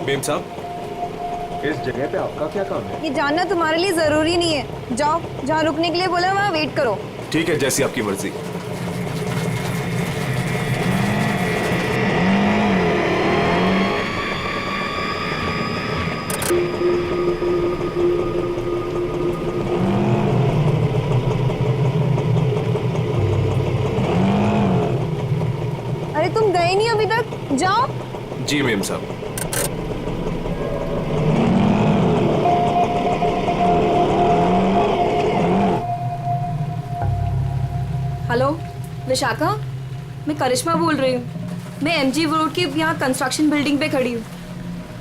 Ma'am साहब, इस जगह पे आपका क्या काम है? ये जानना तुम्हारे लिए जरूरी नहीं है। जाओ, जहाँ रुकने के लिए बोला वहाँ वेट करो। ठीक है, जैसी आपकी मर्जी। अरे तुम गए नहीं अभी तक, जाओ। जी मेम साहब। हेलो विशाखा, मैं करिश्मा बोल रही हूँ। मैं एमजी रोड के यहाँ कंस्ट्रक्शन बिल्डिंग पे खड़ी हूँ।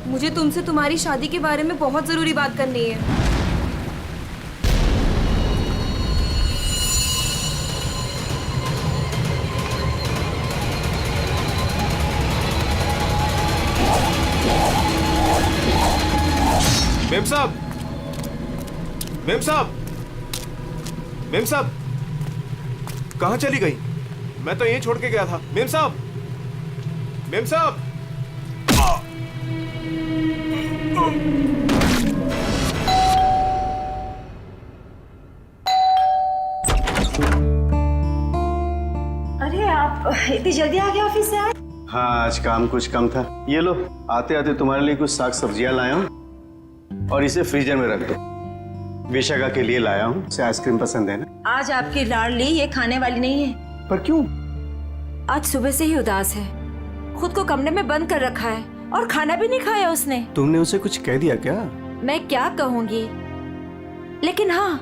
मुझे तुमसे तुम्हारी शादी के बारे में बहुत ज़रूरी बात करनी है। मेम साहब, मेम साहब, मेम साहब, कहाँ चली गई? मैं तो यहीं छोड़ के गया था। मेम साहब, मेम साहब। अरे आप इतनी जल्दी आ गए ऑफिस से? हाँ, आज काम कुछ कम था। ये लो, आते आते तुम्हारे लिए कुछ साग सब्जियां लाया हूँ और इसे फ्रीजर में रख दो। विशाखा के लिए लाया हूँ, उसे आइसक्रीम पसंद है ना? आज आपकी लाडली ये खाने वाली नहीं है। पर क्यों? आज सुबह से ही उदास है, खुद को कमरे में बंद कर रखा है और खाना भी नहीं खाया उसने। तुमने उसे कुछ कह दिया क्या? मैं क्या कहूँगी, लेकिन हाँ,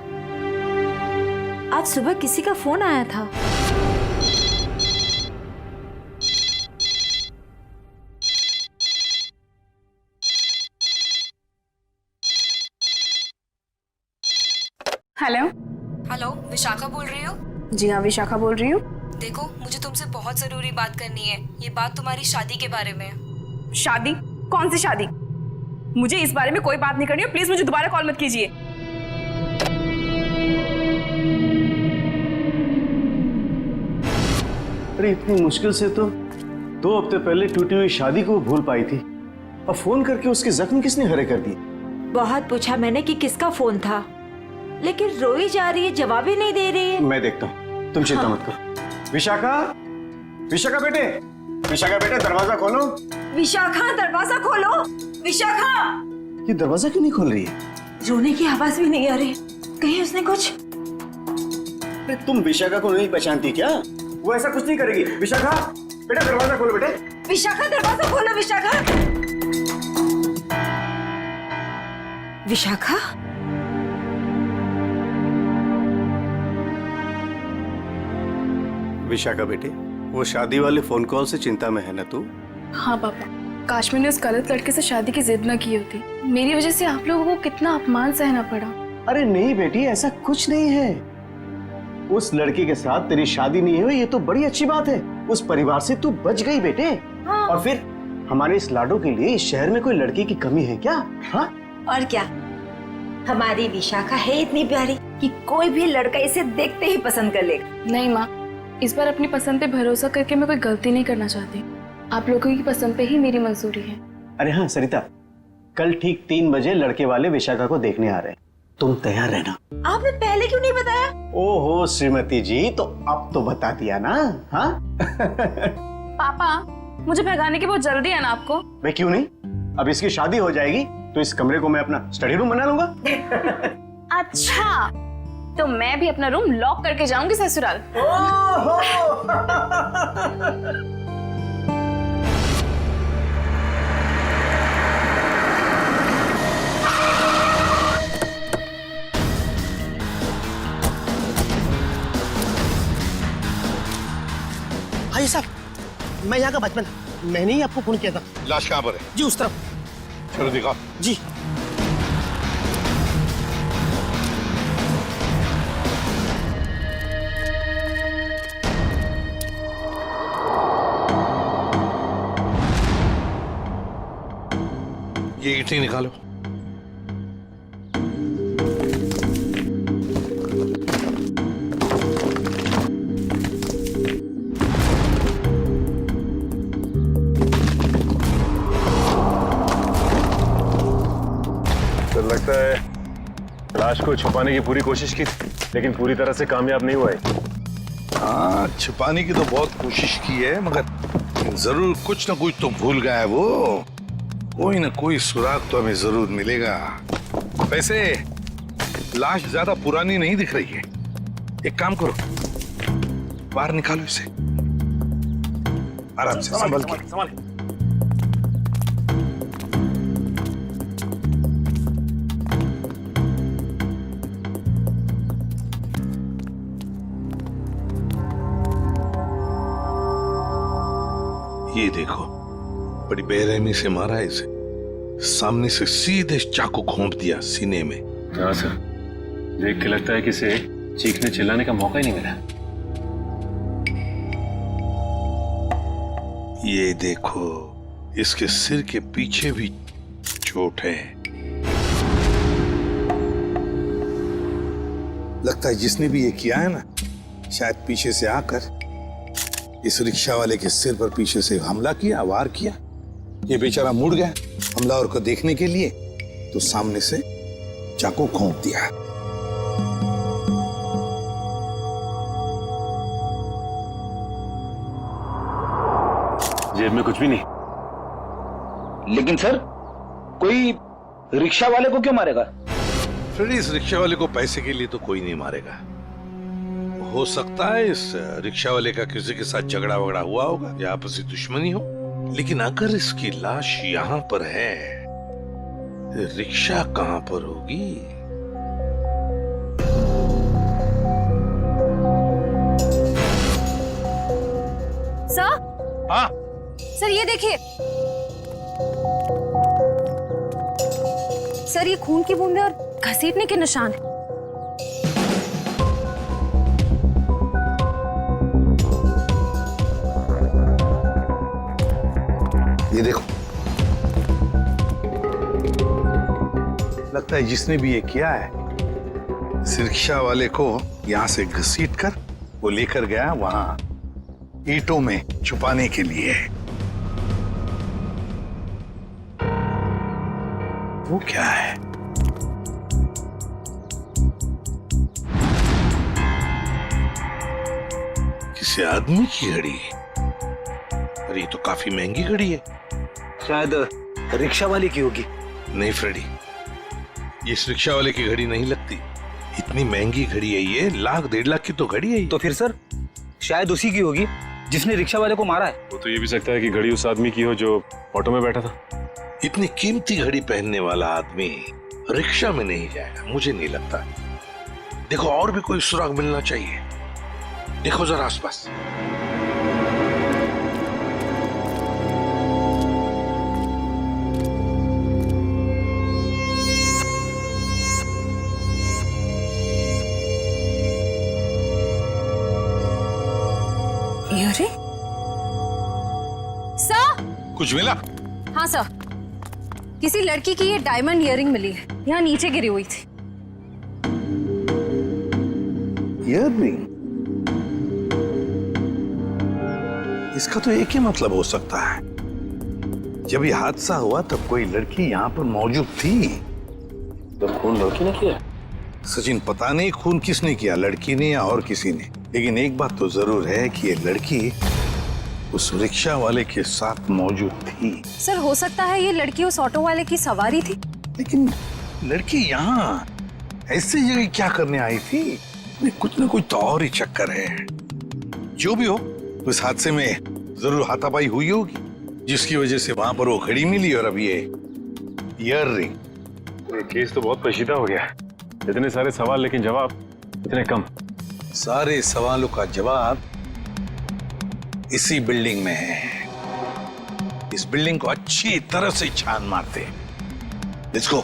आज सुबह किसी का फोन आया था। हेलो। हेलो, विशाखा बोल रही हो? जी हाँ, विशाखा बोल रही हूँ। देखो, मुझे तुमसे बहुत ज़रूरी बात करनी है। ये बात तुम्हारी शादी के बारे में है। शादी? कौन सी शादी? मुझे इस बारे में कोई बात नहीं करनी है। प्लीज मुझे दोबारा कॉल मत कीजिए। अरे इतनी मुश्किल से तो 2 हफ्ते पहले टूटी हुई शादी को भूल पाई थी, अब फोन करके उसके जख्म किसने हरे कर दिए? बहुत पूछा मैंने कि किसका फोन था, लेकिन रोई जा रही है, जवाब ही नहीं दे रही है। मैं देखता हूँ, तुम चिंता मत करो। विशाखा, विशाखा बेटे, विशाखा बेटे, दरवाजा खोलो। विशाखा, दरवाजा खोलो। विशाखा! ये दरवाजा क्यों नहीं खोल रही है? रोने की आवाज भी नहीं आ रही। कहीं उसने कुछ? अरे तुम विशाखा को नहीं पहचानती क्या? वो ऐसा कुछ नहीं करेगी। विशाखा बेटा, दरवाजा खोलो बेटे। विशाखा, दरवाजा खोलो। विशाखा! विशाखा? विशाखा बेटे, वो शादी वाले फोन कॉल से चिंता में है ना तू? हाँ पापा, काश मैंने उस गलत लड़के से शादी की जिद न की होती। मेरी वजह से आप लोगों को कितना अपमान सहना पड़ा। अरे नहीं बेटी, ऐसा कुछ नहीं है। उस लड़के के साथ तेरी शादी नहीं हुई, ये तो बड़ी अच्छी बात है। उस परिवार से तू बच गई बेटे। हाँ। और फिर हमारे इस लाडो के लिए इस शहर में कोई लड़की की कमी है क्या? हाँ? और क्या, हमारी विशाखा है इतनी प्यारी कि कोई भी लड़का इसे देखते ही पसंद कर लेगा। नहीं माँ, इस बार अपनी पसंद पे भरोसा करके मैं कोई गलती नहीं करना चाहती। आप लोगों की पसंद पे ही मेरी मंजूरी है। अरे हाँ सरिता, कल ठीक 3 बजे लड़के वाले विशाखा को देखने आ रहे हैं, तुम तैयार रहना। आपने पहले क्यों नहीं बताया? ओहो श्रीमती जी, तो अब तो बता दिया ना। हाँ? पापा, मुझे भगाने की बहुत जल्दी है ना आपको? मैं क्यों नहीं, अब इसकी शादी हो जाएगी तो इस कमरे को मैं अपना स्टडी रूम बना लूंगा। अच्छा, तो मैं भी अपना रूम लॉक करके जाऊंगी ससुराल। भाई साहब, मैं यहाँ का बचपन, मैंने ही आपको फोन किया था। लाश कहाँ पर है? जी उस तरफ। चलो दिखाओ। जी। ये ईंटें निकालो। लगता है लाश को छुपाने की पूरी कोशिश की लेकिन पूरी तरह से कामयाब नहीं हुआ है। हाँ, छुपाने की तो बहुत कोशिश की है मगर जरूर कुछ ना कुछ तो भूल गया है वो। कोई ना कोई सुराग तो हमें जरूर मिलेगा। वैसे लाश ज्यादा पुरानी नहीं दिख रही है। एक काम करो, बाहर निकालो इसे आराम से, संभल के। ये देखो, बड़ी बेरहमी से मारा है इसे। सामने से सीधे चाकू घोंप दिया सीने में। हाँ सर, देख के लगता है कि इसे चीखने चिल्लाने का मौका ही नहीं मिला। ये देखो, इसके सिर के पीछे भी चोट है। लगता है जिसने भी ये किया है ना, शायद पीछे से आकर इस रिक्शा वाले के सिर पर पीछे से हमला किया, वार किया। ये बेचारा मुड़ गया हमलावर को देखने के लिए, तो सामने से चाकू घोंप दिया। जेब में कुछ भी नहीं। लेकिन सर, कोई रिक्शा वाले को क्यों मारेगा? फिर इस रिक्शा वाले को पैसे के लिए तो कोई नहीं मारेगा। हो सकता है इस रिक्शा वाले का किसी के साथ झगड़ा वगड़ा हुआ होगा या आपसी दुश्मनी हो। लेकिन अगर इसकी लाश यहाँ पर है, रिक्शा कहाँ पर होगी? सर, हाँ सर ये देखिए सर, ये खून की बूंदें और घसीटने के निशान हैं। ये देखो, लगता है जिसने भी ये किया है, इस रिक्शा वाले को यहाँ से घसीट कर वो लेकर गया वहां ईंटों में छुपाने के लिए। वो क्या है? किसी आदमी की घड़ी। अरे ये तो काफी महंगी घड़ी है। शायद रिक्शा वाले की होगी। नहीं फ्रेडी, ये इस रिक्शा वाले की घड़ी नहीं लगती। इतनी महंगी घड़ी है ये, 1,00,000-1.5 लाख की तो घड़ी है ये। तो फिर सर, शायद उसी की होगी जिसने रिक्शा वाले को मारा है। वो तो ये भी सकता है कि घड़ी उस आदमी की हो जो ऑटो में बैठा था। इतनी कीमती घड़ी पहनने वाला आदमी रिक्शा में नहीं जाएगा, मुझे नहीं लगता। देखो, और भी कोई सुराग मिलना चाहिए। देखो जरा आसपास। अरे सर, कुछ मिला? हाँ सर, किसी लड़की की ये डायमंड इयररिंग मिली है, यहाँ नीचे गिरी हुई थी। इयररिंग? इसका तो एक ही मतलब हो सकता है, जब ये हादसा हुआ तब कोई लड़की यहाँ पर मौजूद थी। तो खून लड़की ने किया? सचिन, पता नहीं खून किसने किया, लड़की ने या और किसी ने। लेकिन एक बात तो जरूर है कि ये लड़की उस रिक्शा वाले के साथ मौजूद थी। सर, हो सकता है ये लड़की उस ऑटो वाले की सवारी थी। लेकिन लड़की यहाँ ऐसी जगह क्या करने आई थी? कुछ ना कुछ तो और ही चक्कर है। जो भी हो, उस हादसे में जरूर हाथापाई हुई होगी, जिसकी वजह से वहां पर वो घड़ी मिली और अब ये इयररिंग। ये केस तो बहुत पेचीदा हो गया। इतने सारे सवाल लेकिन जवाब इतने कम। सारे सवालों का जवाब इसी बिल्डिंग में है। इस बिल्डिंग को अच्छी तरह से छान मारते हैं। Let's go.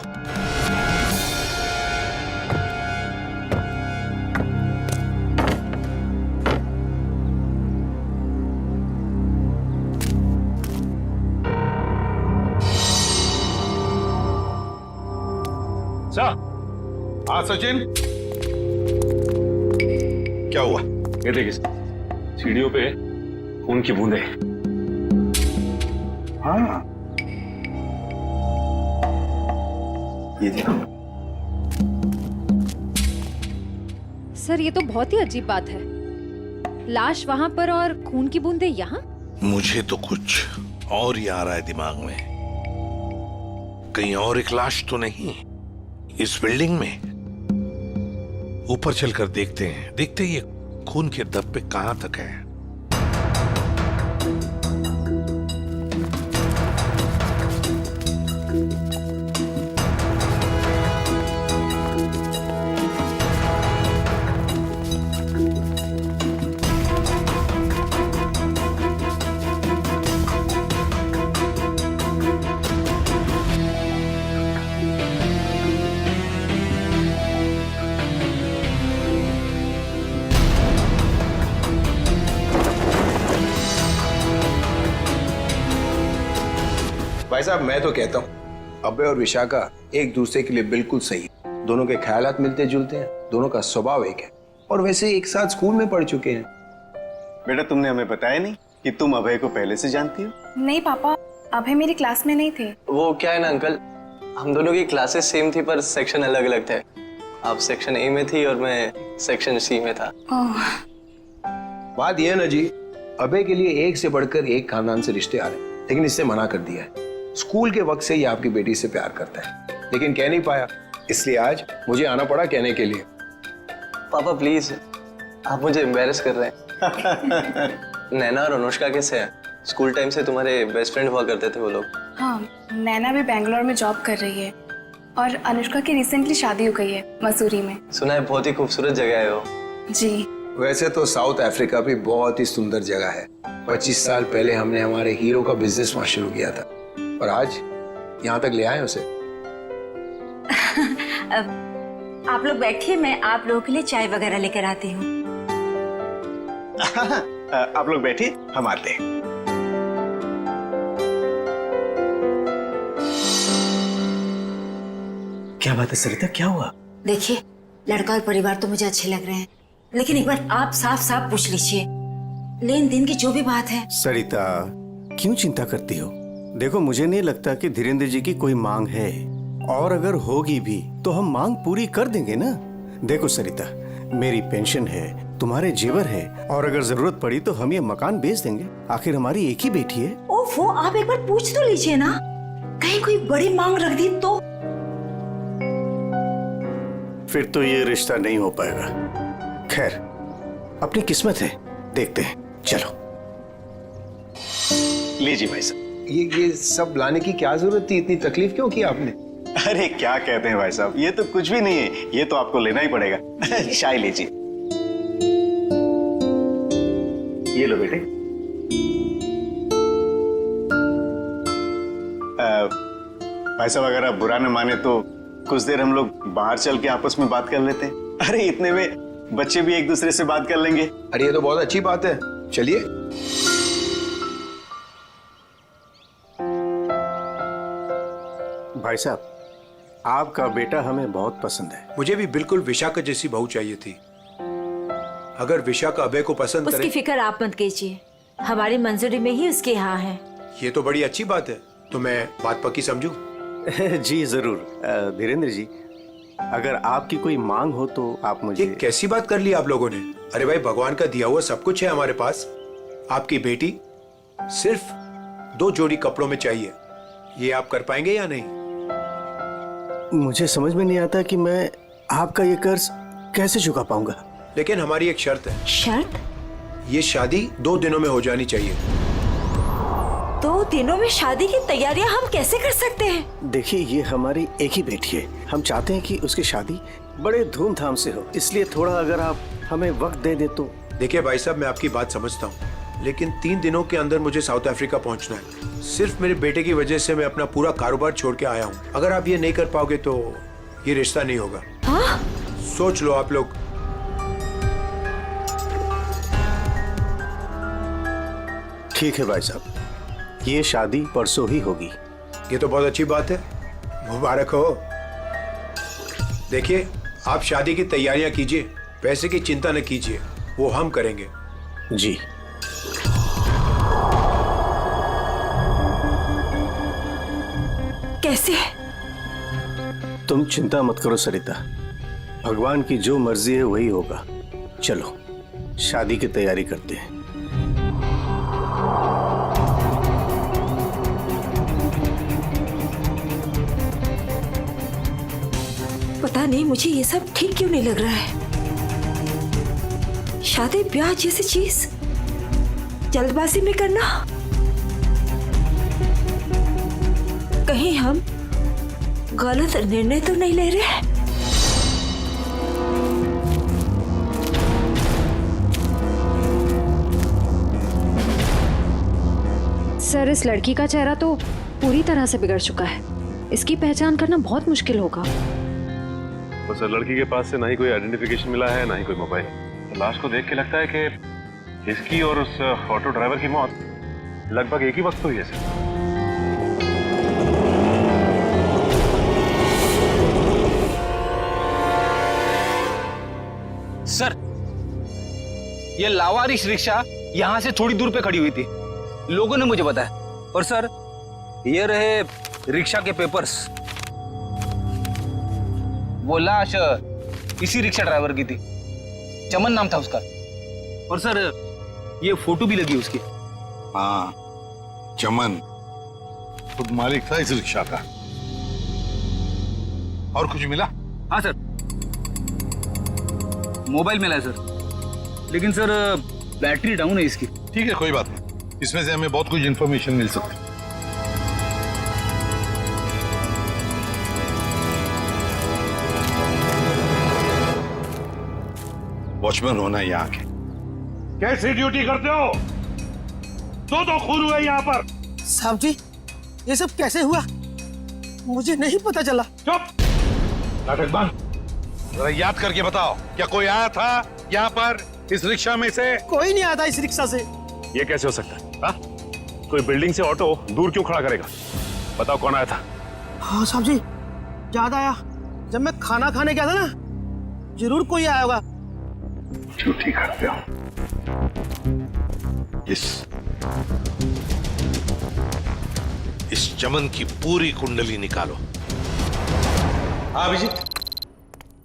हाँ सचिन, क्या हुआ? ये देखिए, सीढ़ियों पे खून की बूंदें। हाँ, ये देखो, सर ये तो बहुत ही अजीब बात है। लाश वहाँ पर और खून की बूंदें यहाँ। मुझे तो कुछ और ही आ रहा है दिमाग में। कहीं और एक लाश तो नहीं इस बिल्डिंग में? ऊपर चलकर देखते हैं, देखते ही ये खून के धब्बे कहां तक है। भाई साहब मैं तो कहता हूँ अभय और विशाखा एक दूसरे के लिए बिल्कुल सही है। दोनों के ख्यालात मिलते जुलते हैं, दोनों का स्वभाव एक है और वैसे एक साथ स्कूल में पढ़ चुके हैं। बेटा तुमने हमें बताया नहीं कि तुम अभय को पहले से जानती हो? नहीं पापा, अभय मेरी क्लास में नहीं थे। वो क्या है ना अंकल, हम दोनों की क्लासेस सेम थी पर सेक्शन अलग अलग थे। आप सेक्शन ए में थी और मैं सेक्शन सी में था। बात यह है ना जी, अभय के लिए एक से बढ़कर एक खानदान से रिश्ते आ रहे हैं, लेकिन इससे मना कर दिया है। स्कूल के वक्त से ही आपकी बेटी से प्यार करता है, लेकिन कह नहीं पाया, इसलिए आज मुझे आना पड़ा कहने के लिए। पापा प्लीज, आप मुझे एम्बैरेस कर रहे हैं। नैना और अनुष्का कैसे हैं? स्कूल टाइम से तुम्हारे बेस्ट फ्रेंड हुआ करते थे वो लोग। हाँ, नैना भी बेंगलोर में जॉब कर रही है और अनुष्का की रिसेंटली शादी हो गई है मसूरी में। सुना है बहुत ही खूबसूरत जगह है वो। जी। वैसे तो साउथ अफ्रीका भी बहुत ही सुंदर जगह है। 25 साल पहले हमने हमारे हीरो का बिजनेस वहां शुरू किया था और आज यहाँ तक ले आए उसे। आप लोग बैठिए, मैं आप लोगों के लिए चाय वगैरह लेकर आती हूँ। आप लोग बैठिए, हम आते हैं। क्या बात है सरिता, क्या हुआ? देखिए, लड़का और परिवार तो मुझे अच्छे लग रहे हैं, लेकिन एक बार आप साफ साफ पूछ लीजिए, लेन देन की जो भी बात है। सरिता क्यों चिंता करती हो? देखो मुझे नहीं लगता कि धीरेन्द्र जी की कोई मांग है, और अगर होगी भी तो हम मांग पूरी कर देंगे ना। देखो सरिता, मेरी पेंशन है, तुम्हारे जेवर है, और अगर जरूरत पड़ी तो हम ये मकान बेच देंगे। आखिर हमारी एक ही बेटी है। ओफो, आप एक बार पूछ तो लीजिए ना, कहीं कोई बड़ी मांग रख दी तो। फिर तो ये रिश्ता नहीं हो पाएगा। खैर, अपनी किस्मत है, देखते हैं। चलो लीजिए भाई साहब। ये सब लाने की क्या जरूरत थी? इतनी तकलीफ क्यों की आपने? अरे क्या कहते हैं भाई साहब, ये तो कुछ भी नहीं है, ये तो आपको लेना ही पड़ेगा। चाय लीजिए। ये लो बेटे। भाई साहब अगर आप बुरा न माने तो कुछ देर हम लोग बाहर चल के आपस में बात कर लेते हैं। अरे इतने में बच्चे भी एक दूसरे से बात कर लेंगे। अरे ये तो बहुत अच्छी बात है, चलिए। भाई साहब, आपका बेटा हमें बहुत पसंद है। मुझे भी बिल्कुल विशाखा जैसी बहू चाहिए थी। अगर विशाखा अभय को पसंद करे। उसकी फिक्र आप मत कीजिए, हमारी मंजूरी में ही उसके यहाँ है। ये तो बड़ी अच्छी बात है, तो मैं बात पक्की समझूं? जी जरूर। धीरेन्द्र जी, अगर आपकी कोई मांग हो तो आप मुझे। ये कैसी बात कर ली आप लोगों ने? अरे भाई, भगवान का दिया हुआ सब कुछ है हमारे पास। आपकी बेटी सिर्फ 2 जोड़ी कपड़ों में चाहिए, ये आप कर पाएंगे या नहीं? मुझे समझ में नहीं आता कि मैं आपका ये कर्ज कैसे चुका पाऊंगा। लेकिन हमारी एक शर्त है। शर्त? ये शादी 2 दिनों में हो जानी चाहिए। 2 दिनों में शादी की तैयारियां हम कैसे कर सकते हैं? देखिए, ये हमारी एक ही बेटी है, हम चाहते हैं कि उसकी शादी बड़े धूमधाम से हो, इसलिए थोड़ा अगर आप हमें वक्त दे दे तो। देखिए भाई साहब, मैं आपकी बात समझता हूँ, लेकिन 3 दिनों के अंदर मुझे साउथ अफ्रीका पहुंचना है। सिर्फ मेरे बेटे की वजह से मैं अपना पूरा कारोबार छोड़ के आया हूँ। अगर आप ये नहीं कर पाओगे तो ये रिश्ता नहीं होगा। हाँ? सोच लो आप लोग। ठीक है भाई साहब, ये शादी परसों ही होगी। ये तो बहुत अच्छी बात है, मुबारक हो। देखिए, आप शादी की तैयारियां कीजिए, पैसे की चिंता न कीजिए, वो हम करेंगे। जी। कैसे? तुम चिंता मत करो सरिता, भगवान की जो मर्जी है वही होगा। चलो शादी की तैयारी करते हैं। पता नहीं मुझे ये सब ठीक क्यों नहीं लग रहा है। शादी ब्याह जैसी चीज जल्दबाजी में करना, कहीं हम गलत निर्णय तो नहीं ले रहे। सर, इस लड़की का चेहरा तो पूरी तरह से बिगड़ चुका है। इसकी पहचान करना बहुत मुश्किल होगा। तो सर, लड़की के पास से ना ही कोई आइडेंटिफिकेशन मिला है, ना ही कोई मोबाइल। तो लाश को देख के लगता है कि इसकी और उस ऑटो ड्राइवर की मौत लगभग एक ही वक्त हुई है सर। सर, ये लावारिश रिक्शा यहाँ से थोड़ी दूर पे खड़ी हुई थी, लोगों ने मुझे बताया। और सर, ये रहे रिक्शा के पेपर्स। वो लाश इसी रिक्शा ड्राइवर की थी, चमन नाम था उसका। और सर, ये फोटो भी लगी उसकी। हाँ, चमन खुद मालिक था इस रिक्शा का। और कुछ मिला? हाँ सर, मोबाइल मिला है सर, लेकिन सर बैटरी डाउन है इसकी। ठीक है, कोई बात नहीं, इसमें से हमें बहुत कुछ इंफॉर्मेशन मिल सकती है। वॉचमैन होना यहाँ के। कैसी ड्यूटी करते हो? दो खून हुए यहाँ पर। साहब जी, ये सब कैसे हुआ? मुझे नहीं पता चला। चुप, नाटक बंद। जरा याद करके बताओ, क्या कोई आया था यहाँ पर इस रिक्शा में से? कोई नहीं आता इस रिक्शा से। ये कैसे हो सकता है? हाँ? कोई बिल्डिंग से ऑटो दूर क्यों खड़ा करेगा? बताओ कौन आया था? हाँ साहब जी, याद आया, जब मैं खाना खाने गया था ना, जरूर कोई आया होगा। ड्यूटी करते हो। इस चमन की पूरी कुंडली निकालो। हाँ अभिजीत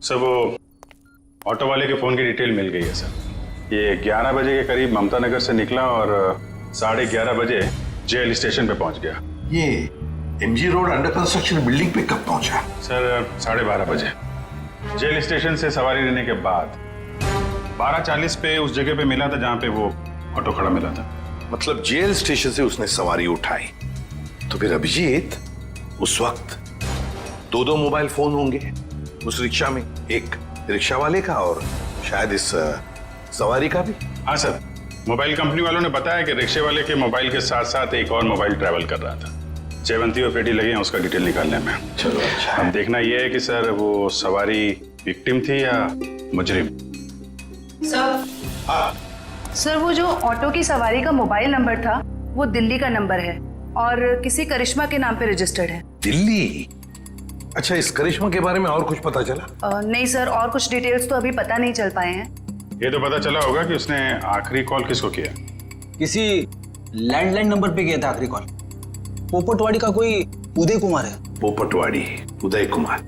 सर, वो ऑटो वाले के फोन की डिटेल मिल गई है सर। ये 11 बजे के करीब ममता नगर से निकला और 11:30 बजे जेल स्टेशन पे पहुंच गया। ये MG road under construction building पे कब पहुंचा? सर 12:30 बजे। जेल स्टेशन से सवारी लेने के बाद 12:40 पे उस जगह पे मिला था जहां पे वो ऑटो खड़ा मिला था। मतलब जेल स्टेशन से उसने सवारी उठाई, तो फिर अभिजीत उस वक्त दो मोबाइल फोन होंगे उस रिक्शा में, एक रिक्शा वाले का और शायद इस सवारी का भी। हाँ सर, मोबाइल कंपनी वालों ने बताया कि रिक्शे वाले के मोबाइल के साथ साथ एक और मोबाइल ट्रैवल कर रहा था। जयवंती और पेटी लगे हैं उसका डिटेल निकालने में। चलो अच्छा। अब देखना यह है कि सर वो सवारी विक्टिम थी या मुजरिम। सर, सर वो जो ऑटो की सवारी का मोबाइल नंबर था वो दिल्ली का नंबर है और किसी करिश्मा के नाम पे रजिस्टर्ड है। दिल्ली? अच्छा, इस करिश्मा के बारे में और कुछ पता चला? नहीं सर, और कुछ डिटेल्स तो अभी पता नहीं चल पाए हैं। ये तो पता चला होगा कि उसने आखिरी कॉल किसको किया। किसी लैंडलाइन नंबर पे किया था आखिरी कॉल। पोपटवाड़ी का कोई उदय कुमार है। पोपटवाड़ी, उदय कुमार।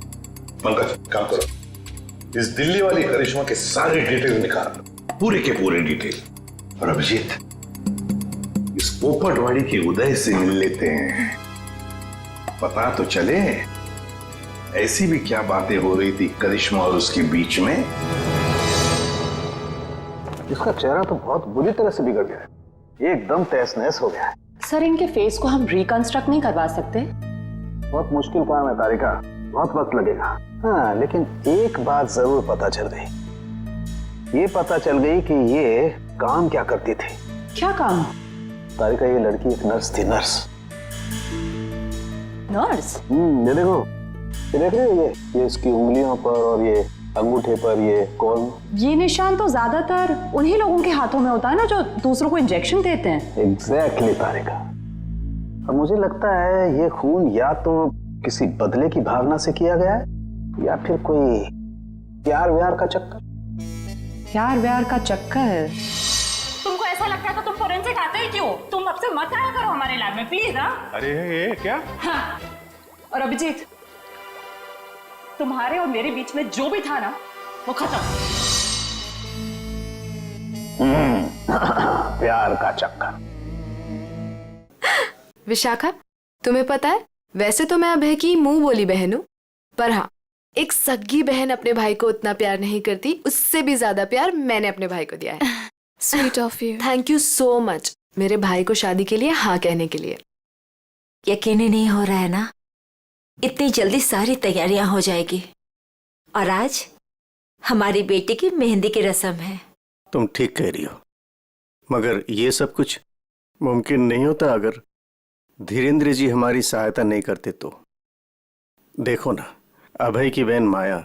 पंकज काम करो, इस दिल्ली वाली करिश्मा के सारे डिटेल निकाल, पूरे के पूरे डिटेल। और अभिजीत, इस पोपटवाड़ी के उदय से मिल लेते हैं, पता तो चले ऐसी भी क्या बातें हो रही थी करिश्मा और उसके बीच में। इसका चेहरा तो बहुत बुरी तरह से बिगड़ गया है, एकदम तहस नहस हो गया है। सर, इनके फेस को हम रिकंस्ट्रक्ट नहीं करवा सकते? बहुत मुश्किल काम है तारिका, बहुत वक्त लगेगा। हाँ, लेकिन एक बात जरूर पता चल गई। ये पता चल गई कि ये काम क्या करती थी। क्या काम? तारिका, ये लड़की एक नर्स थी। नर्स? ये देखो, ये देख रहे हो, ये इसकी उंगलियों पर और ये अंगूठे पर ये कौन? ये निशान तो ज्यादातर उन्हीं लोगों के हाथों में होता है ना जो दूसरों को इंजेक्शन देते हैं। एग्जैक्टली तारिका। और मुझे लगता है ये खून या तो किसी बदले की भावना से किया गया है या फिर कोई प्यार व्यार का चक्कर। प्यार व्यार का चक्कर? तुमको ऐसा लगता है तो तुम फोरेंसिक आते ही क्यों? तुम अब से मत आया करो हमारे लैब में प्लीज। हाँ, अरे ये क्या? हाँ। और अभिजीत, तुम्हारे और मेरे बीच में जो भी था ना वो खत्म। प्यार का चक्कर। विशाखा, तुम्हें पता है वैसे तो मैं अभय की मुंह बोली बहन हूँ, पर हाँ, एक सगी बहन अपने भाई को उतना प्यार नहीं करती, उससे भी ज्यादा प्यार मैंने अपने भाई को दिया है। Sweet of you. Thank you so much मेरे भाई को शादी के लिए हाँ कहने के लिए। यकीन ही नहीं हो रहा है ना, इतनी जल्दी सारी तैयारियां हो जाएगी। और आज हमारी बेटी की मेहंदी की रस्म है। तुम ठीक कह रही हो, मगर ये सब कुछ मुमकिन नहीं होता अगर धीरेन्द्र जी हमारी सहायता नहीं करते तो। देखो ना, अभय की बहन माया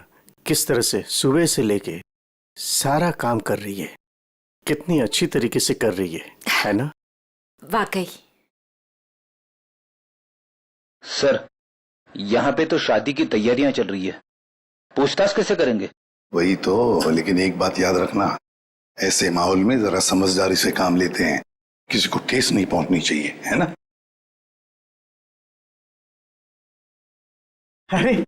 किस तरह से सुबह से लेके सारा काम कर रही है, कितनी अच्छी तरीके से कर रही है ना? वाकई। सर, यहाँ पे तो शादी की तैयारियां चल रही है, पूछताछ कैसे करेंगे? वही तो, लेकिन एक बात याद रखना, ऐसे माहौल में जरा समझदारी से काम लेते हैं, किसी को ठेस नहीं पहुंचनी चाहिए, है ना? अरे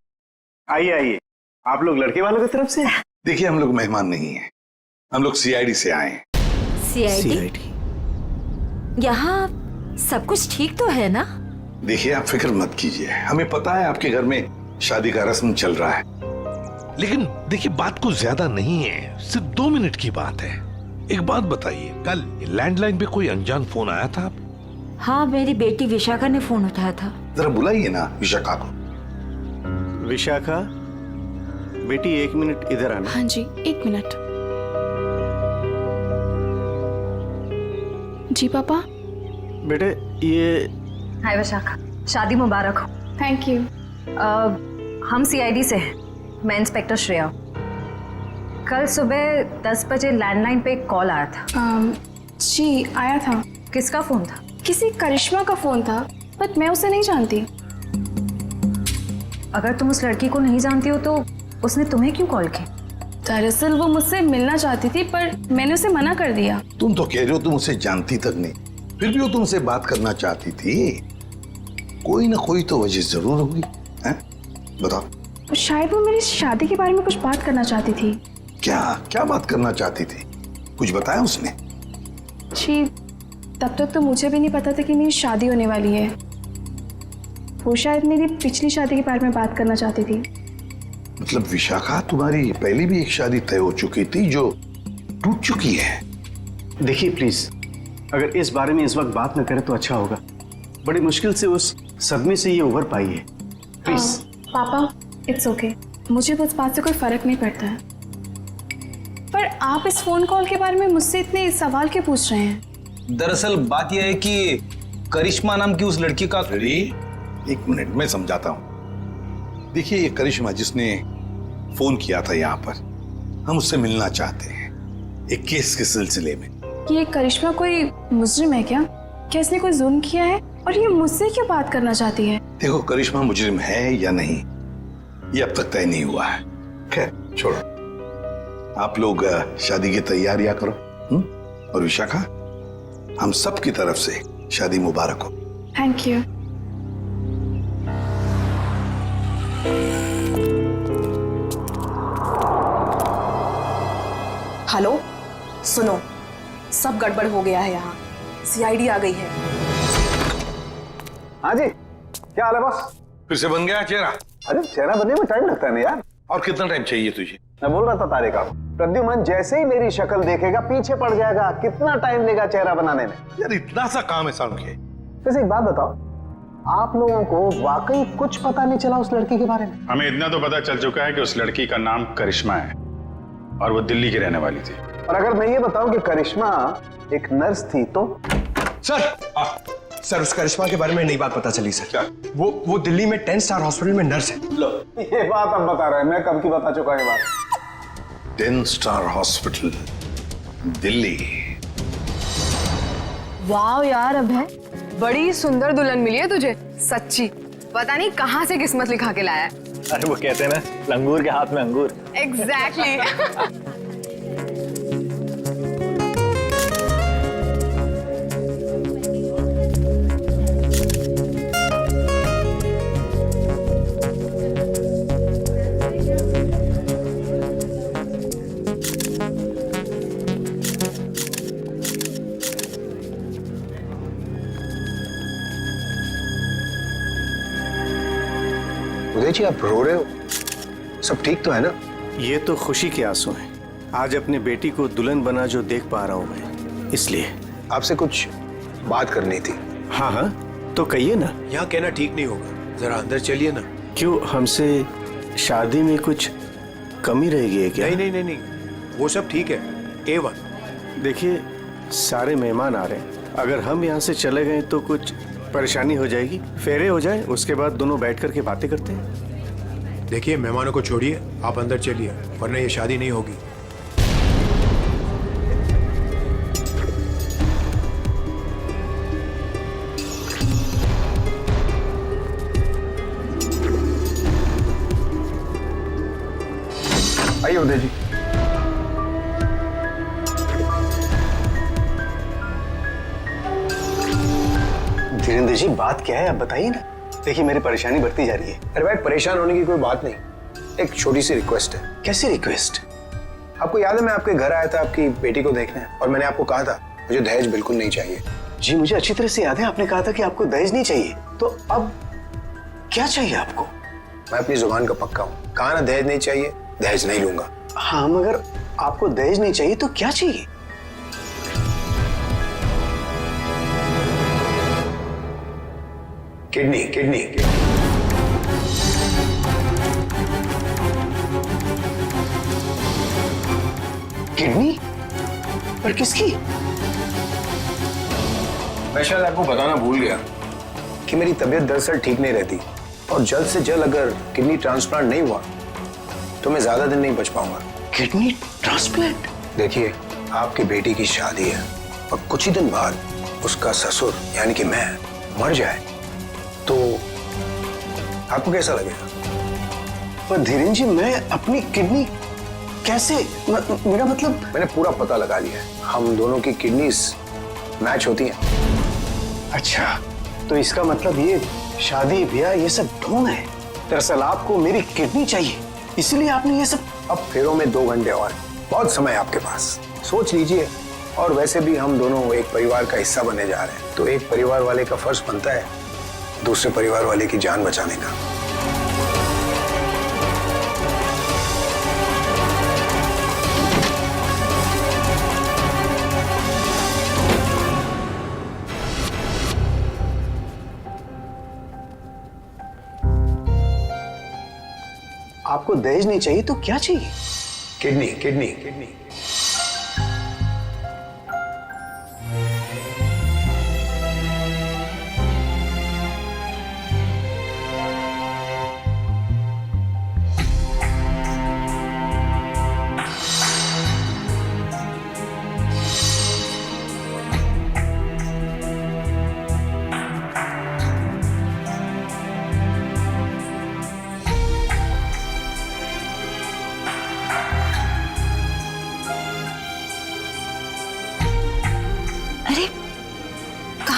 आइए आइए, आप लोग लड़के वालों की तरफ से? देखिए, हम लोग मेहमान नहीं हैं, हम लोग सीआईडी से आए हैं। सीआईडी? यहाँ सब कुछ ठीक तो है ना? देखिए, आप फिक्र मत कीजिए, हमें पता है आपके घर में शादी का रस्म चल रहा है, लेकिन देखिए बात कुछ ज्यादा नहीं है, सिर्फ 2 मिनट की बात है। एक बात बताइए, कल लैंडलाइन पे कोई अनजान फोन आया था? हाँ, मेरी बेटी विशाखा ने फोन उठाया था। जरा बुलाइए ना विशाखा को। विशाखा बेटी, 1 मिनट इधर आना। हाँ जी, 1 मिनट। जी पापा। बेटे ये। हाय विशाखा, शादी मुबारक हो। Thank you. हम सीआईडी से हैं, मैं इंस्पेक्टर श्रेया। कल सुबह 10 बजे लैंडलाइन पे एक कॉल आया था। जी आया था। किसका फोन था? किसी करिश्मा का फोन था, बट मैं उसे नहीं जानती। अगर तुम उस लड़की को नहीं जानती हो तो उसने तुम्हें क्यों कॉल की? दरअसल वो मुझसे मिलना चाहती थी, पर मैंने उसे मना कर दिया। तुम तो कह रहे हो तुम उसे जानती तक नहीं, फिर भी वो तुमसे बात करना चाहती थी। कोई ना कोई तो वजह जरूर होगी, हैं? बताओ। शायद वो मेरी शादी के बारे में कुछ बात करना चाहती थी। क्या क्या बात करना चाहती थी? कुछ बताया उसने? जी, तब तक तो मुझे भी नहीं पता था कि मेरी शादी होने वाली है। वो शायद मेरी पिछली शादी के बारे में बात करना चाहती थी। मतलब विशाखा, तुम्हारी पहले भी एक शादी तय हो चुकी थी जो टूट चुकी है। देखिए प्लीज, अगर इस बारे में इस वक्त बात न करें तो अच्छा होगा। बड़ी मुश्किल से उस सदमे से ये उभर पाई है। प्लीज। पापा, इट्स ओके, मुझे उस बात से कोई फर्क नहीं पड़ता है। पर आप इस फोन कॉल के बारे में मुझसे इतने सवाल क्यों पूछ रहे हैं? दरअसल बात यह है कि करिश्मा नाम की उस लड़की का। एक मिनट, मैं समझाता हूँ। देखिए, ये करिश्मा जिसने फोन किया था यहाँ पर, हम उससे मिलना चाहते हैं एक केस के सिलसिले में। ये करिश्मा कोई मुजरिम है क्या? क्या इसने कोई जुल्म किया है और ये मुझसे क्यों बात करना चाहती है? देखो, करिश्मा मुजरिम है या नहीं ये अब तक तय नहीं हुआ है। खैर छोड़ो, आप लोग शादी की तैयारियां करो। और विशाखा, हम सब की तरफ से शादी मुबारक हो। Thank you. हेलो, सुनो, सब गड़बड़ हो गया है यहाँ। सीआईडी आ गई है। हाँ जी, क्या हाल है बॉस? फिर से बन गया चेहरा? अरे चेहरा बनने में टाइम लगता है ना यार। और कितना टाइम चाहिए तुझे? मैं बोल रहा था तारिका, प्रद्युमन जैसे ही मेरी शक्ल देखेगा पीछे पड़ जाएगा। कितना टाइम लेगा चेहरा बनाने में? यार इतना सा काम है सामने। वैसे एक बात बताओ, आप लोगों को वाकई कुछ पता नहीं चला उस लड़की के बारे में? हमें इतना तो पता चल चुका है कि उस लड़की का नाम करिश्मा है और वो दिल्ली की रहने वाली थी। और अगर मैं ये बताऊं कि करिश्मा एक नर्स थी तो? सर, उस करिश्मा के बारे में नई बात पता चली सर। क्या? वो दिल्ली में 10 स्टार हॉस्पिटल में नर्स है। लो, ये बात अब बता रहे हैं, मैं कब की बता चुका ये बात। 10 स्टार हॉस्पिटल, दिल्ली। वाह यार अभय, बड़ी सुंदर दुल्हन मिली है तुझे, सच्ची। पता नहीं कहाँ से किस्मत लिखा के लाया है। अरे वो कहते हैं ना, लंगूर के हाथ में अंगूर। एग्जैक्टली। उदय जी आप रो रहे हो? सब ठीक तो है ना? ये तो खुशी के आंसू हैं। आज अपने बेटी को दुल्हन बना जो देख पा रहा हूँ मैं, इसलिए। आपसे कुछ बात करनी थी। हाँ हाँ, तो कहिए ना। यहाँ कहना ठीक नहीं होगा, जरा अंदर चलिए ना। क्यों, हमसे शादी में कुछ कमी रहेगी है क्या? नहीं नहीं नहीं नहीं, वो सब ठीक है, A1। देखिए, सारे मेहमान आ रहे हैं, अगर हम यहाँ से चले गए तो कुछ परेशानी हो जाएगी। फेरे हो जाए, उसके बाद दोनों बैठ करके बातें करते हैं। देखिए, मेहमानों को छोड़िए, आप अंदर चलिए, वरना ये शादी नहीं होगी। आइए उदय जी। धीरेन्द्र जी, बात क्या है आप बताइए ना। देखिए, मेरी परेशानी बढ़ती जा रही है। अरे भाई, परेशान होने की कोई बात नहीं, एक छोटी सी रिक्वेस्ट है। कैसी रिक्वेस्ट? आपको याद है मैं आपके घर आया था आपकी बेटी को देखने, और मैंने आपको कहा था मुझे दहेज बिल्कुल नहीं चाहिए। जी मुझे अच्छी तरह से याद है, आपने कहा था कि आपको दहेज नहीं चाहिए। तो अब क्या चाहिए आपको? मैं अपनी जुबान का पक्का हूँ, कहा ना दहेज नहीं चाहिए, दहेज नहीं लूंगा। हाँ, मगर आपको दहेज नहीं चाहिए तो क्या चाहिए? Kidney kidney. किडनी? पर किसकी? मैं शायद आपको बताना भूल गया कि मेरी तबीयत दरअसल ठीक नहीं रहती, और जल्द से जल्द अगर किडनी ट्रांसप्लांट नहीं हुआ तो मैं ज्यादा दिन नहीं बच पाऊंगा। Kidney transplant? देखिए, आपकी बेटी की शादी है, और कुछ ही दिन बाद उसका ससुर यानी कि मैं मर जाए तो आपको कैसा लगेगा? पर धीरेन्द्र जी, मैं अपनी किडनी कैसे, मेरा मतलब। मैंने पूरा पता लगा लिया है, हम दोनों की किडनीज मैच होती हैं। अच्छा, तो इसका मतलब ये शादी ब्याह ये सब ढोंग है। दरअसल आपको मेरी किडनी चाहिए, इसलिए आपने ये सब। अब फेरों में 2 घंटे और, बहुत समय है आपके पास, सोच लीजिए। और वैसे भी हम दोनों एक परिवार का हिस्सा बनने जा रहे हैं, तो एक परिवार वाले का फर्ज बनता है दूसरे परिवार वाले की जान बचाने का। आपको दहेज नहीं चाहिए तो क्या चाहिए? Kidney kidney kidney.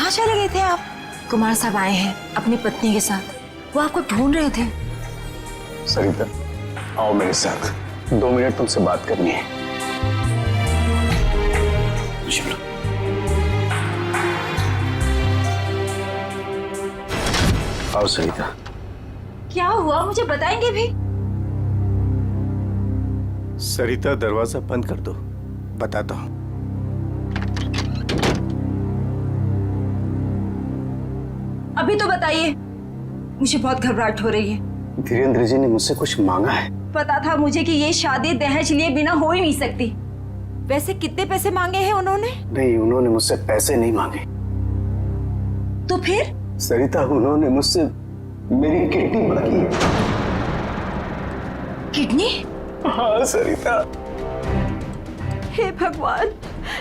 चले गए थे आप? कुमार साहब आए हैं अपनी पत्नी के साथ, वो आपको ढूंढ रहे थे। सरिता, आओ मेरे साथ, 2 मिनट तुमसे बात करनी है। चलो। आओ सरिता। क्या हुआ, मुझे बताएंगे भी? सरिता, दरवाजा बंद कर दो, बताता हूं। अभी तो बताइए, मुझे बहुत घबराहट हो रही है। धीरेन्द्र जी ने मुझसे कुछ मांगा है। पता था मुझे कि ये शादी दहेज लिए बिना हो ही नहीं सकती। वैसे कितने पैसे मांगे हैं उन्होंने? नहीं, उन्होंने मुझसे पैसे नहीं मांगे। तो फिर? सरिता, उन्होंने मुझसे मेरी किडनी मांगी है। किडनी? हाँ सरिता। हे भगवान,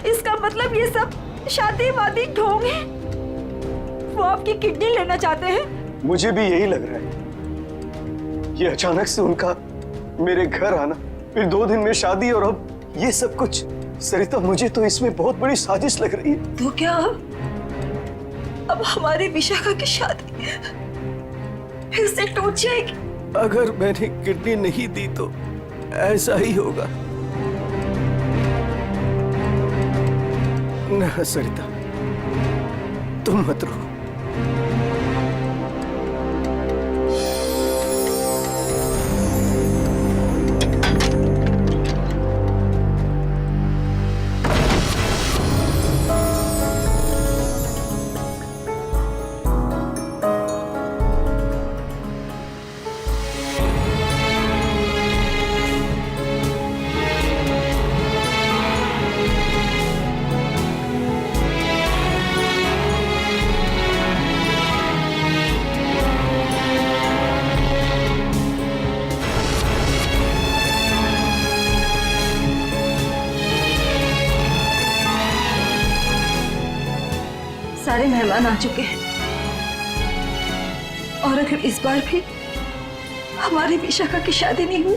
इसका मतलब ये सब शादी वादी ढोंग है। वो आपकी किडनी लेना चाहते हैं? मुझे भी यही लग रहा है। ये अचानक से उनका मेरे घर आना, फिर 2 दिन में शादी, और अब ये सब कुछ। सरिता, मुझे तो इसमें बहुत बड़ी साजिश लग रही है। तो क्या अब हमारी विशाखा की शादी फिर से टूट जाएगी? अगर मैंने किडनी नहीं दी तो ऐसा ही होगा। ना सरिता, तुम मत रो। सारे मेहमान आ चुके हैं और अगर इस बार भी हमारी विशाखा की शादी नहीं हुई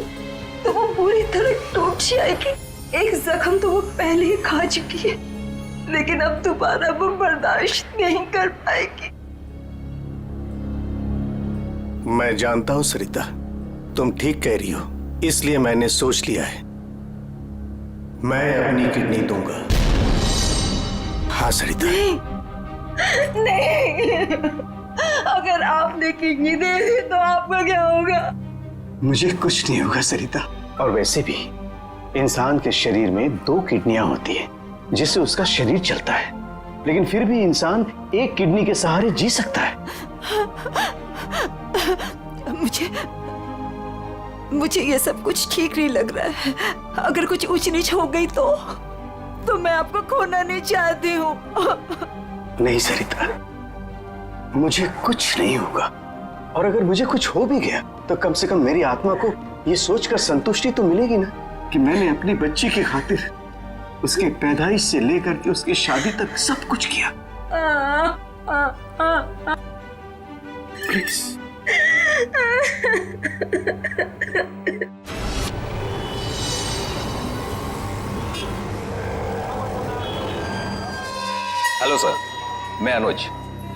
तो वो पूरी तरह टूट जाएगी। एक जख्म तो वो पहले ही खा चुकी है, लेकिन अब दोबारा वो बर्दाश्त नहीं कर पाएगी। मैं जानता हूं सरिता, तुम ठीक कह रही हो, इसलिए मैंने सोच लिया है मैं अपनी किडनी दूंगा। हाँ सरिता। नहीं, अगर आपने किडनी दे दी तो आपका क्या होगा? मुझे कुछ नहीं होगा सरिता। और वैसे भी इंसान के शरीर में 2 किडनियां होती हैं जिससे उसका शरीर चलता है, लेकिन फिर भी इंसान एक किडनी के सहारे जी सकता है। मुझे ये सब कुछ ठीक नहीं लग रहा है। अगर कुछ ऊंच नीच हो गई तो मैं आपको खोना नहीं चाहती हूँ। नहीं सरिता, मुझे कुछ नहीं होगा, और अगर मुझे कुछ हो भी गया तो कम से कम मेरी आत्मा को ये सोचकर संतुष्टि तो मिलेगी ना कि मैंने अपनी बच्ची की खातिर उसके पैदाइश से लेकर के उसकी शादी तक सब कुछ किया। प्लीज। हेलो सर, मैं अनुज,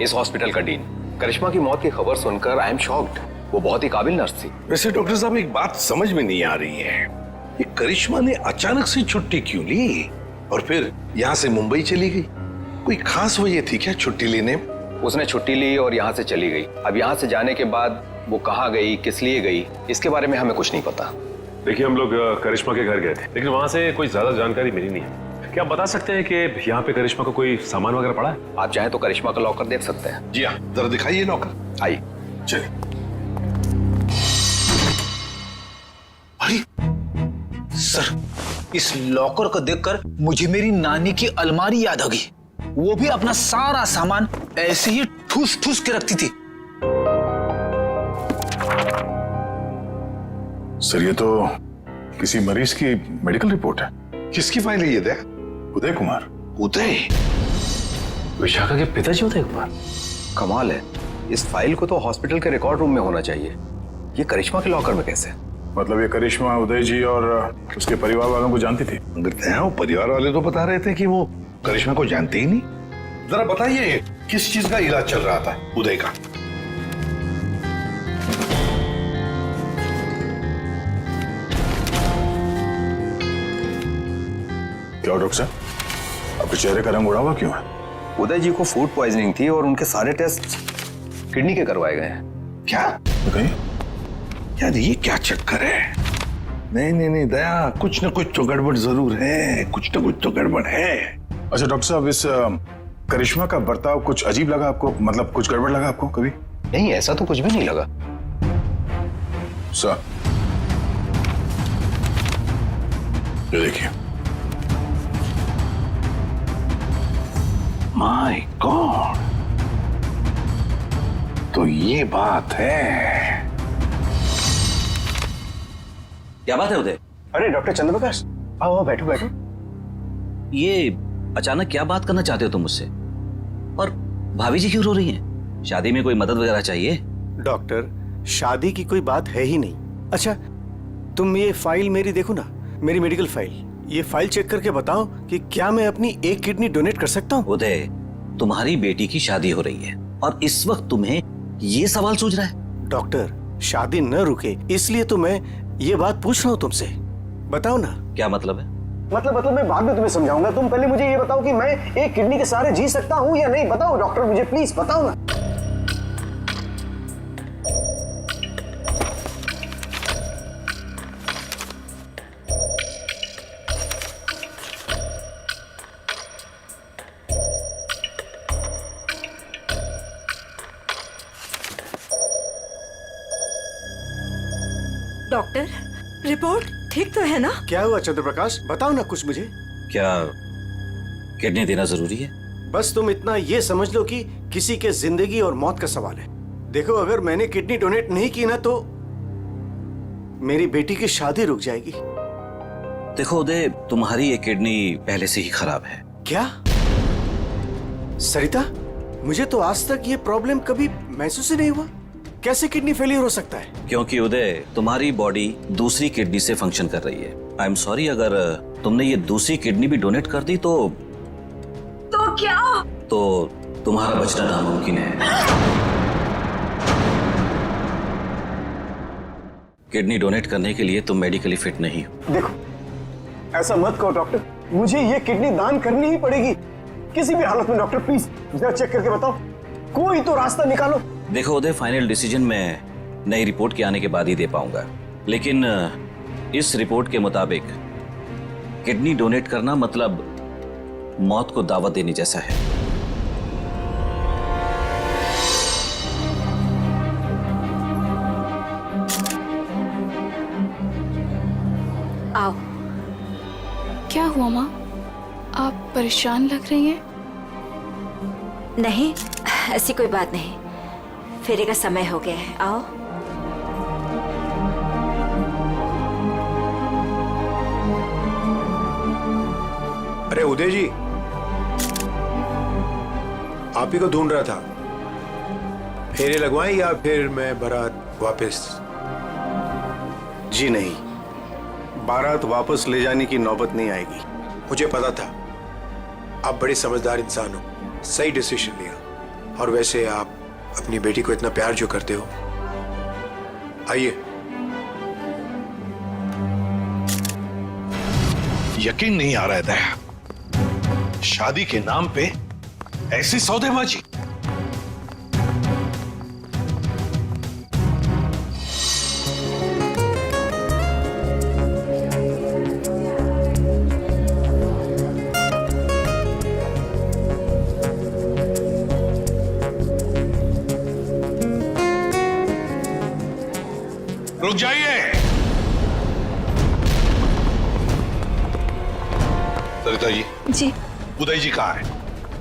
इस हॉस्पिटल का डीन। करिश्मा की मौत की खबर सुनकर आई एम शॉक्ड। वो बहुत ही काबिल नर्स थी। वैसे डॉक्टर साहब एक बात समझ में नहीं आ रही है, ये करिश्मा ने अचानक से छुट्टी क्यों ली और फिर यहाँ से मुंबई चली गई? कोई खास वजह थी क्या छुट्टी लेने में? उसने छुट्टी ली और यहाँ से चली गई। अब यहाँ से जाने के बाद वो कहाँ गई, किस लिए गई, इसके बारे में हमें कुछ नहीं पता। देखिए, हम लोग करिश्मा के घर गए थे, लेकिन वहाँ से कोई ज्यादा जानकारी मिली नहीं है। क्या आप बता सकते हैं कि यहाँ पे करिश्मा को कोई सामान वगैरह पड़ा है? आप चाहें तो करिश्मा का लॉकर देख सकते हैं। जी हाँ, जरा दिखाइए लॉकर। आइए। चलिए। अरे सर, इस लॉकर को देखकर मुझे मेरी नानी की अलमारी याद आ गई। वो भी अपना सारा सामान ऐसे ही ठूस ठूस के रखती थी। सर, ये तो किसी मरीज की मेडिकल रिपोर्ट है। किसकी फाइल है ये? दे उदय कुमार। उदय? विशाखा के पिताजी उदय कुमार? कमाल है, इस फाइल को तो हॉस्पिटल के रिकॉर्ड रूम में होना चाहिए। ये करिश्मा के लॉकर में कैसे? मतलब ये करिश्मा उदय जी और उसके परिवार वालों को जानती थी? वो परिवार वाले तो बता रहे थे कि वो करिश्मा को जानते ही नहीं। जरा बताइए, किस चीज का इलाज चल रहा था उदय का? क्या डॉक्टर साहब, आपके चेहरे का रंग उड़ा हुआ क्यों है? उदय जी को फूड पॉइजनिंग थी और उनके सारे टेस्ट किडनी के करवाए गए हैं। क्या? यार ये क्या चक्कर है? नहीं दया, कुछ न कुछ तो गड़बड़ जरूर है, कुछ न कुछ तो गड़बड़ है। अच्छा डॉक्टर साहब, इस करिश्मा का बर्ताव कुछ अजीब लगा आपको? मतलब कुछ गड़बड़ लगा आपको कभी? नहीं, ऐसा तो कुछ भी नहीं लगा। सर, ये देखिए। माय गॉड, तो ये बात है। क्या बात है उदय? अरे डॉक्टर चंद्रप्रकाश, आओ आओ, बैठो बैठो। ये अचानक क्या बात करना चाहते हो तुम मुझसे? और भाभी जी क्यों रो रही हैं? शादी में कोई मदद वगैरह चाहिए? डॉक्टर, शादी की कोई बात है ही नहीं। अच्छा, तुम ये फाइल मेरी देखो ना, मेरी मेडिकल फाइल। ये फाइल चेक करके बताओ कि क्या मैं अपनी एक किडनी डोनेट कर सकता हूँ? उदय, तुम्हारी बेटी की शादी हो रही है और इस वक्त तुम्हें ये सवाल सूझ रहा है? डॉक्टर, शादी न रुके इसलिए तो मैं ये बात पूछ रहा हूँ तुमसे। बताओ ना। क्या मतलब है? मतलब मैं बाद में तुम्हें समझाऊंगा। तुम पहले मुझे ये बताओ कि मैं एक किडनी के सहारे जी सकता हूँ या नहीं। बताओ डॉक्टर, मुझे प्लीज बताओ ना। डॉक्टर, रिपोर्ट ठीक तो है ना? क्या हुआ चंद्रप्रकाश, बताओ ना कुछ मुझे। क्या किडनी देना जरूरी है? बस तुम इतना ये समझ लो कि किसी के जिंदगी और मौत का सवाल है। देखो, अगर मैंने किडनी डोनेट नहीं की ना तो मेरी बेटी की शादी रुक जाएगी। देखो उदय, तुम्हारी ये किडनी पहले से ही खराब है। क्या? सरिता, मुझे तो आज तक ये प्रॉब्लम कभी महसूस ही नहीं हुआ। कैसे किडनी फेलियर हो सकता है? क्योंकि उदय, तुम्हारी बॉडी दूसरी किडनी से फंक्शन कर रही है। आई एम सॉरी, अगर तुमने ये दूसरी किडनी भी डोनेट कर दी तो क्या? तो तुम्हारा बचना नामुमकिन है। किडनी डोनेट करने के लिए तुम मेडिकली फिट नहीं हो। देखो, ऐसा मत कहो डॉक्टर, मुझे ये किडनी दान करनी ही पड़ेगी किसी भी हालत में। डॉक्टर प्लीज जरा चेक करके बताओ, कोई तो रास्ता निकालो। देखो उदय, फाइनल डिसीजन मैं नई रिपोर्ट के आने के बाद ही दे पाऊंगा, लेकिन इस रिपोर्ट के मुताबिक किडनी डोनेट करना मतलब मौत को दावत देने जैसा है। आओ। क्या हुआ माँ? आप परेशान लग रही हैं। नहीं, ऐसी कोई बात नहीं। फेरे का समय हो गया है, आओ। अरे उदय जी, आप ही को ढूंढ रहा था। फेरे लगवाएं या फिर मैं बारात वापस? जी नहीं, बारात वापस ले जाने की नौबत नहीं आएगी। मुझे पता था आप बड़े समझदार इंसान हो, सही डिसीजन लिया। और वैसे आप अपनी बेटी को इतना प्यार जो करते हो, आइए। यकीन नहीं आ रहा है दया, शादी के नाम पे ऐसी सौदेबाजी। रुक जाइए। सरिता जी। जी। उदय जी कहाँ है?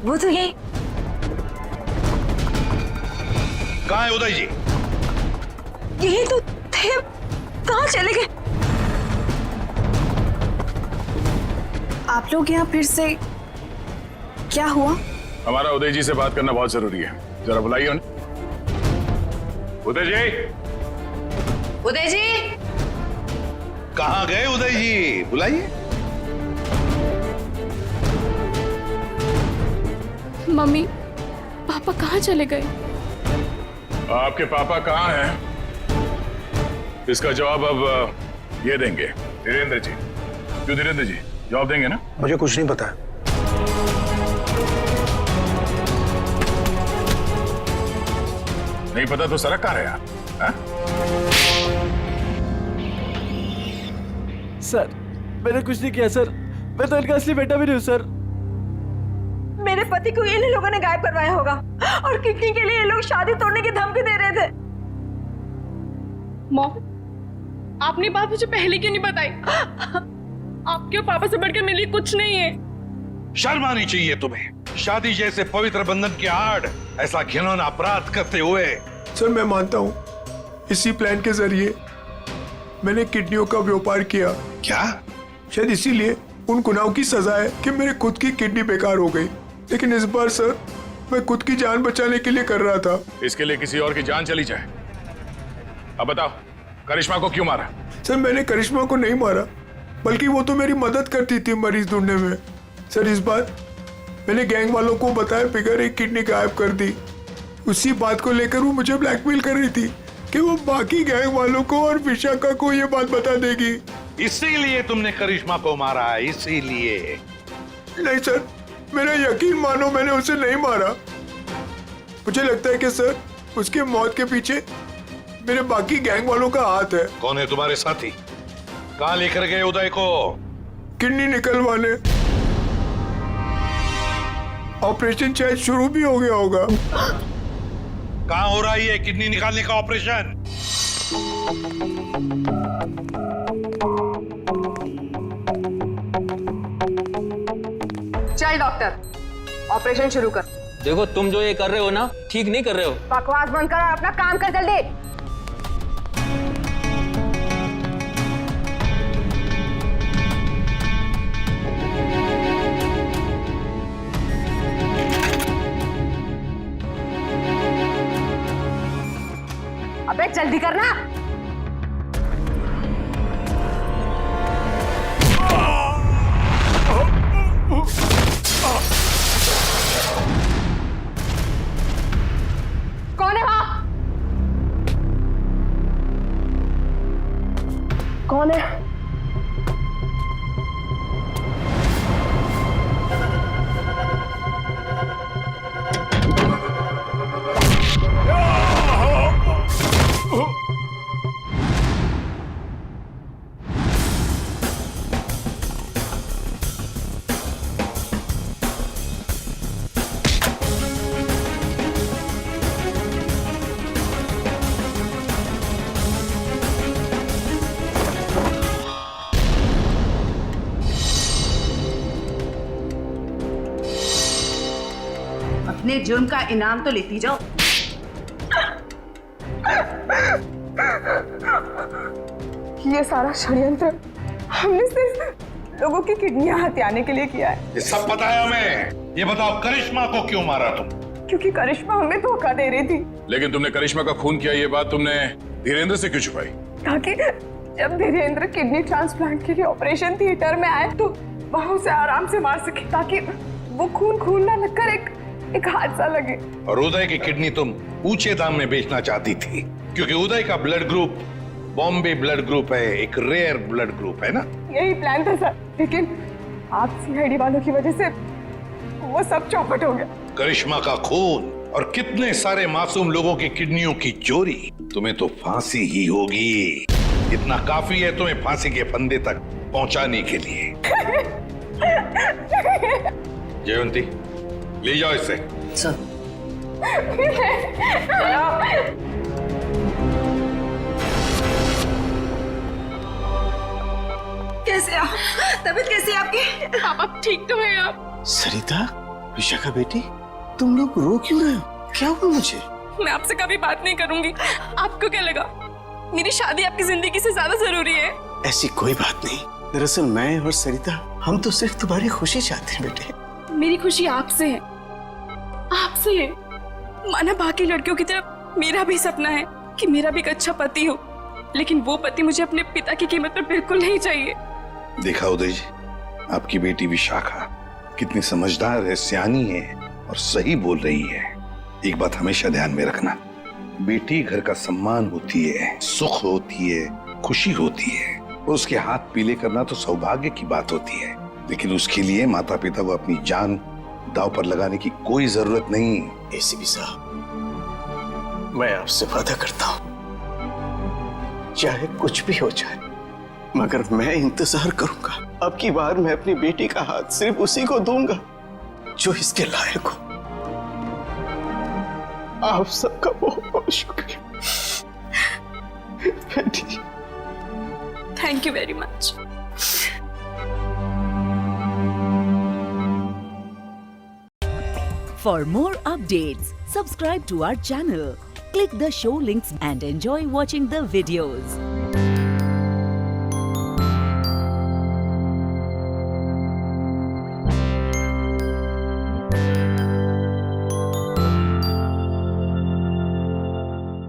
वो तो यही। कहाँ है उदय जी? यही तो थे, कहाँ चले गए? आप लोग यहाँ फिर से, क्या हुआ? हमारा उदय जी से बात करना बहुत जरूरी है, जरा बुलाइए उन्हें। उदय जी। उदय जी। कहाँ गए उदय जी? बुलाइए। मम्मी, पापा कहाँ चले गए? आपके पापा कहाँ हैं? इसका जवाब अब ये देंगे धीरेन्द्र जी। क्यों धीरेन्द्र जी, जवाब देंगे ना? मुझे कुछ नहीं पता। नहीं पता तो सड़क कहाँ है यार? सर, मैंने कुछ नहीं किया सर। मैं तो इनका असली बेटा भी नहीं हूँ सर। मेरे पति को इन लोगों ने गायब करवाया होगा और किडनी के लिए ये लोग शादी तोड़ने की धमकी दे रहे थे। मॉम, आपने बात मुझे पहले क्यों नहीं बताई? आपके और पापा से बढ़कर मेरे लिए कुछ नहीं है। शर्म आनी चाहिए तुम्हें। शादी जैसे पवित्र बंधन की आड़ ऐसा घिनौना अपराध करते हुए। सर, मैं मानता हूँ इसी प्लान के जरिए मैंने किडनियों का व्यापार किया। क्या? शायद इसीलिए उन गुनाहों की सजा है कि मेरे खुद की किडनी बेकार हो गई। लेकिन इस बार सर, मैं खुद की जान बचाने के लिए कर रहा था। इसके लिए किसी और की जान चली जाए। अब बताओ, करिश्मा को क्यों मारा? सर, मैंने करिश्मा को नहीं मारा, बल्कि वो तो मेरी मदद करती थी मरीज ढूंढने में। सर, इस बार मैंने गैंग वालों को बताया बिगैर एक किडनी गायब कर दी। उसी बात को लेकर वो मुझे ब्लैकमेल कर रही थी कि वो बाकी गैंग वालों को और विशाखा को ये बात बता देगी। इसीलिए तुमने करिश्मा को मारा? इसीलिए? नहीं सर, मेरा यकीन मानो, मैंने उसे नहीं मारा। मुझे लगता है कि सर, उसके मौत के पीछे मेरे बाकी गैंग वालों का हाथ है। कौन है तुम्हारे साथी? कहाँ लेकर गए उदय को? किडनी निकलवाने। ऑपरेशन शायद शुरू भी हो गया होगा। कहाँ हो रहा है ये किडनी निकालने का ऑपरेशन? चल डॉक्टर, ऑपरेशन शुरू कर। देखो, तुम जो ये कर रहे हो ना, ठीक नहीं कर रहे हो। बकवास बंद कर और अपना काम कर जल्दी। जल्दी करना। कौन है वहां? कौन है? अपने जुर्म का इनाम तो लेती जाओ। ये सारा षड्यंत्र हमने सिर्फ लोगों की किडनियां हथियाने के लिए किया है। ये सब पता है हमें। ये बताओ करिश्मा को क्यों मारा तुम? क्योंकि करिश्मा हमें धोखा दे रही थी। लेकिन तुमने करिश्मा का खून किया, ये बात तुमने धीरेन्द्र से क्यों छुपाई? ताकि जब धीरेन्द्र किडनी ट्रांसप्लांट के लिए ऑपरेशन थिएटर में आए तो वहां उसे आराम से मार सके, ताकि वो खून ना लगकर एक हादसा लगे। और उदय की किडनी तुम ऊंचे दाम में बेचना चाहती थी, क्योंकि उदय का blood group Bombay blood group है, एक रेयर ब्लड ग्रुप है ना? यही प्लान था सर, लेकिन आप सीआईडी वालों की वजह से वो सब चौपट हो गया। करिश्मा का खून और कितने सारे मासूम लोगों की किडनियों की चोरी, तुम्हें तो फांसी ही होगी। इतना काफी है तुम्हें फांसी के फंदे तक पहुंचाने के लिए। जयवंती, ले जाओ इसे। सर। कैसे आप? तबीयत कैसी है आपकी? आप ठीक तो है आप? सरिता, विशाखा बेटी, तुम लोग रो क्यों रहे हो? क्या हुआ मुझे? मैं आपसे कभी बात नहीं करूंगी। आपको क्या लगा मेरी शादी आपकी जिंदगी से ज्यादा जरूरी है? ऐसी कोई बात नहीं। दरअसल मैं और सरिता, हम तो सिर्फ तुम्हारी खुशी चाहते हैं बेटे। मेरी खुशी आपसे है, आपसे है। माना बाकी लड़कियों की तरह मेरा भी सपना है कि मेरा भी एक अच्छा पति हो, लेकिन वो पति मुझे अपने पिता की कीमत पर बिल्कुल नहीं चाहिए। देखा उदय जी, आपकी बेटी विशाखा कितनी समझदार है, सियानी है और सही बोल रही है। एक बात हमेशा ध्यान में रखना, बेटी घर का सम्मान होती है, सुख होती है, खुशी होती है। उसके हाथ पीले करना तो सौभाग्य की बात होती है, लेकिन उसके लिए माता पिता को अपनी जान दांव पर लगाने की कोई जरूरत नहीं। एसीपी साहब, मैं आपसे वादा करता हूं, चाहे कुछ भी हो जाए, मगर मैं इंतजार करूंगा। अब की बार मैं अपनी बेटी का हाथ सिर्फ उसी को दूंगा जो इसके लायक हो। आप सबका बहुत बहुत शुक्रिया बेटी। Thank you very much. For more updates, subscribe to our channel, click the show links and enjoy watching the videos.